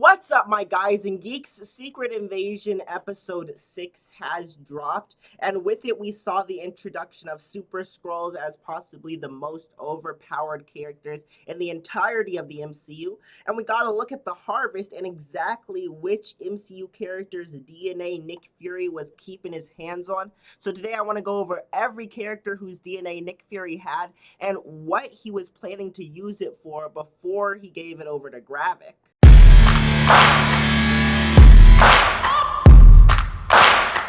What's up, my guys and geeks? Secret Invasion episode 6 has dropped, and with it we saw the introduction of Super Skrulls as possibly the most overpowered characters in the entirety of the MCU, and we got to look at the harvest and exactly which MCU character's DNA Nick Fury was keeping his hands on. So today I want to go over every character whose DNA Nick Fury had and what he was planning to use it for before he gave it over to Gravik.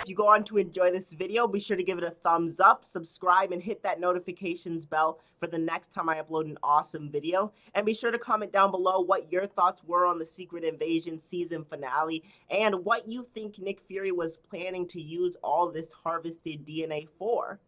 If you go on to enjoy this video, be sure to give it a thumbs up, subscribe, and hit that notifications bell for the next time I upload an awesome video. And be sure to comment down below what your thoughts were on the Secret Invasion season finale and what you think Nick Fury was planning to use all this harvested DNA for.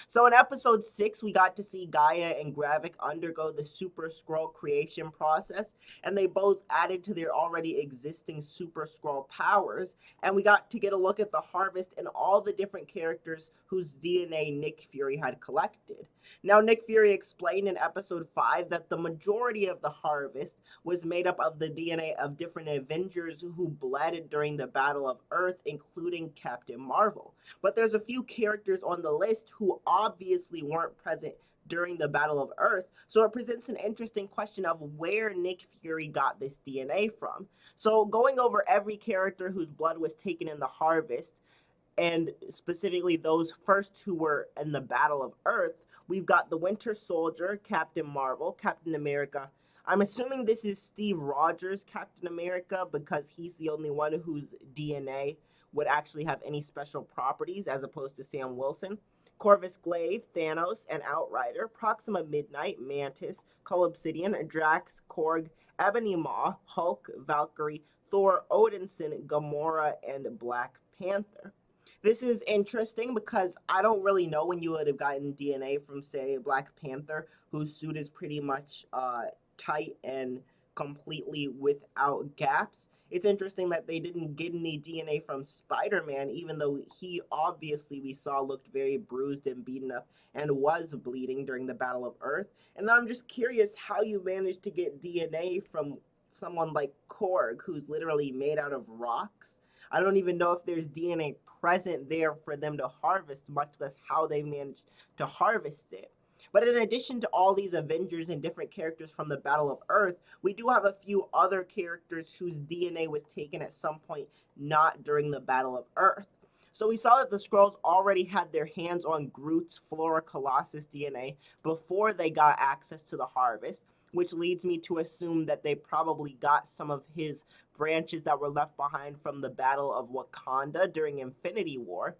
So in episode 6, we got to see Gaia and Gravik undergo the Super Skrull creation process, and they both added to their already existing Super Skrull powers, and we got to get a look at the harvest and all the different characters whose DNA Nick Fury had collected. Now, Nick Fury explained in episode 5 that the majority of the harvest was made up of the DNA of different Avengers who bled during the Battle of Earth, including Captain Marvel. But there's a few characters on the list who obviously weren't present during the Battle of Earth, so it presents an interesting question of where Nick Fury got this DNA from. So going over every character whose blood was taken in the harvest, and specifically those first who were in the Battle of Earth, we've got the Winter Soldier, Captain Marvel, Captain America. I'm assuming this is Steve Rogers' Captain America because he's the only one whose DNA would actually have any special properties as opposed to Sam Wilson. Corvus Glaive, Thanos, and Outrider, Proxima Midnight, Mantis, Cull Obsidian, Drax, Korg, Ebony Maw, Hulk, Valkyrie, Thor, Odinson, Gamora, and Black Panther. This is interesting because I don't really know when you would have gotten DNA from, say, Black Panther, whose suit is pretty much tight and completely without gaps. It's interesting that they didn't get any DNA from Spider-Man, even though he obviously, we saw, looked very bruised and beaten up and was bleeding during the Battle of Earth. And then I'm just curious how you managed to get DNA from someone like Korg, who's literally made out of rocks. I don't even know if there's DNA present there for them to harvest, much less how they managed to harvest it. But in addition to all these Avengers and different characters from the Battle of Earth, we do have a few other characters whose DNA was taken at some point not during the Battle of Earth. So we saw that the Skrulls already had their hands on Groot's Flora Colossus DNA before they got access to the harvest, which leads me to assume that they probably got some of his branches that were left behind from the Battle of Wakanda during Infinity War.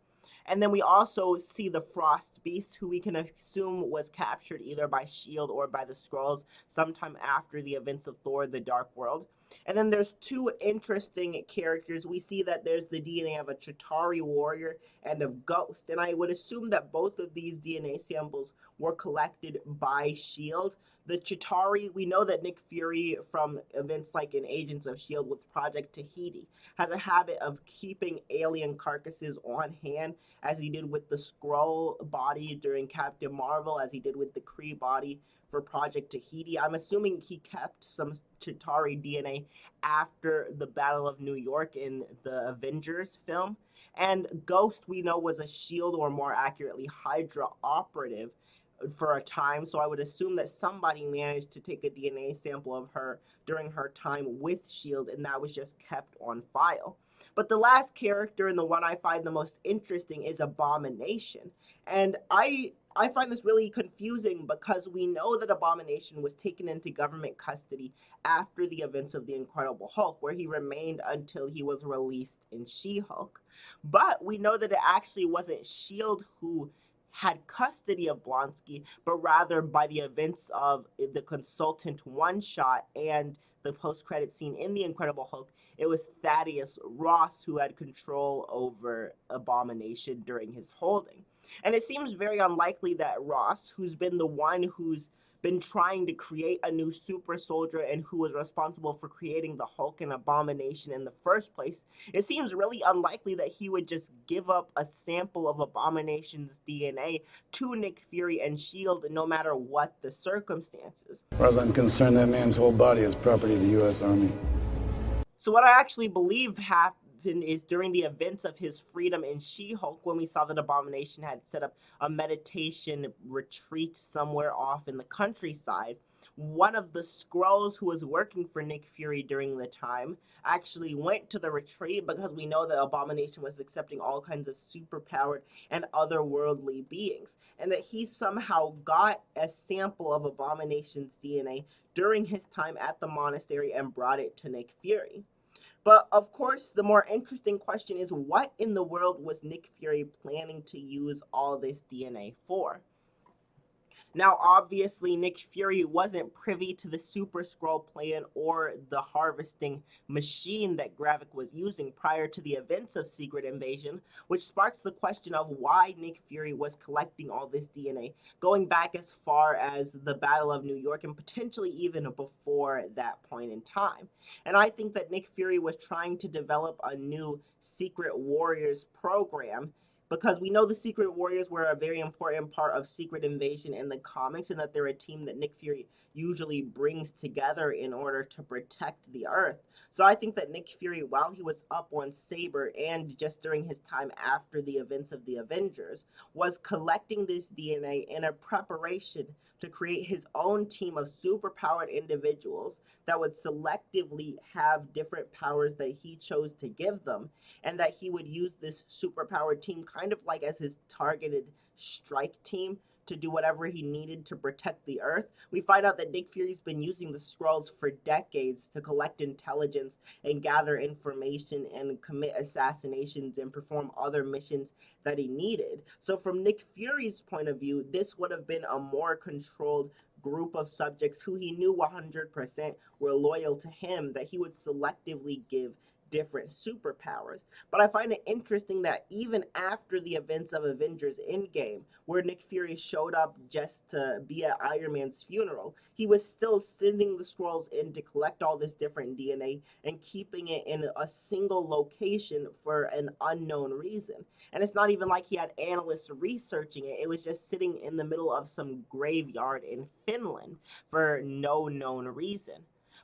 And then we also see the Frost Beast, who we can assume was captured either by S.H.I.E.L.D. or by the Skrulls sometime after the events of Thor: The Dark World. And then there's two interesting characters. We see that there's the DNA of a Chitauri warrior and of Ghost. And I would assume that both of these DNA samples were collected by S.H.I.E.L.D. The Chitauri, we know that Nick Fury from events like in Agents of S.H.I.E.L.D. with Project Tahiti has a habit of keeping alien carcasses on hand, as he did with the Skrull body during Captain Marvel, as he did with the Kree body for Project Tahiti. I'm assuming he kept some Chitauri DNA after the Battle of New York in the Avengers film. And Ghost, we know, was a S.H.I.E.L.D. or more accurately Hydra operative for a time, so I would assume that somebody managed to take a DNA sample of her during her time with S.H.I.E.L.D., and that was just kept on file. But the last character, and the one I find the most interesting, is Abomination. And I find this really confusing because we know that Abomination was taken into government custody after the events of The Incredible Hulk, where he remained until he was released in She-Hulk. But we know that it actually wasn't S.H.I.E.L.D. who had custody of Blonsky, but rather by the events of the Consultant one-shot and the post-credit scene in The Incredible Hulk, it was Thaddeus Ross who had control over Abomination during his holding. And it seems very unlikely that Ross, who's been the one who's been trying to create a new super soldier and who was responsible for creating the Hulk and Abomination in the first place, it seems really unlikely that he would just give up a sample of Abomination's DNA to Nick Fury and S.H.I.E.L.D. no matter what the circumstances. As far as I'm concerned, that man's whole body is property of the U.S. Army. So what I actually believe happened is during the events of his freedom in She-Hulk, when we saw that Abomination had set up a meditation retreat somewhere off in the countryside, one of the Skrulls who was working for Nick Fury during the time actually went to the retreat, because we know that Abomination was accepting all kinds of superpowered and otherworldly beings, and that he somehow got a sample of Abomination's DNA during his time at the monastery and brought it to Nick Fury. But of course, the more interesting question is, what in the world was Nick Fury planning to use all this DNA for? Now, obviously, Nick Fury wasn't privy to the Super Skrull plan or the harvesting machine that Gravik was using prior to the events of Secret Invasion, which sparks the question of why Nick Fury was collecting all this DNA, going back as far as the Battle of New York and potentially even before that point in time. And I think that Nick Fury was trying to develop a new Secret Warriors program, because we know the Secret Warriors were a very important part of Secret Invasion in the comics, and that they're a team that Nick Fury usually brings together in order to protect the Earth. So I think that Nick Fury, while he was up on Saber and just during his time after the events of the Avengers, was collecting this DNA in a preparation to create his own team of superpowered individuals that would selectively have different powers that he chose to give them, and that he would use this superpowered team kind of like as his targeted strike team to do whatever he needed to protect the Earth. We find out that Nick Fury's been using the Skrulls for decades to collect intelligence and gather information and commit assassinations and perform other missions that he needed. So from Nick Fury's point of view, this would have been a more controlled group of subjects who he knew 100% were loyal to him, that he would selectively give different superpowers. But I find it interesting that even after the events of Avengers Endgame, where Nick Fury showed up just to be at Iron Man's funeral, he was still sending the Skrulls in to collect all this different DNA and keeping it in a single location for an unknown reason. And it's not even like he had analysts researching it. It was just sitting in the middle of some graveyard in Finland for no known reason.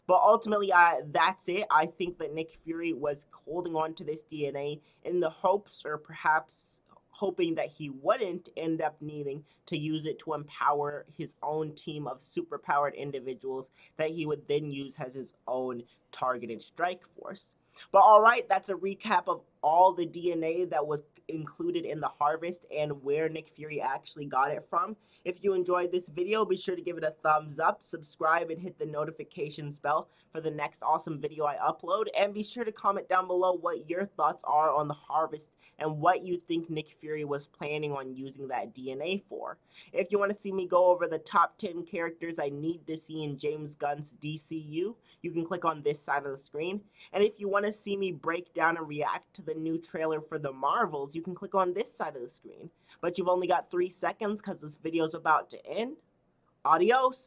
But ultimately, that's it. I think that Nick Fury was holding on to this DNA in the hopes, or perhaps hoping, that he wouldn't end up needing to use it to empower his own team of superpowered individuals that he would then use as his own targeted strike force. But all right, that's a recap of all the DNA that was included in the harvest and where Nick Fury actually got it from. If you enjoyed this video, be sure to give it a thumbs up, subscribe, and hit the notifications bell for the next awesome video I upload. And be sure to comment down below what your thoughts are on the harvest and what you think Nick Fury was planning on using that DNA for. If you want to see me go over the top 10 characters I need to see in James Gunn's DCU, you can click on this side of the screen. And if you want to see me break down and react to the new trailer for the Marvels, you can click on this side of the screen. But you've only got 3 seconds because this video is about to end. Adios!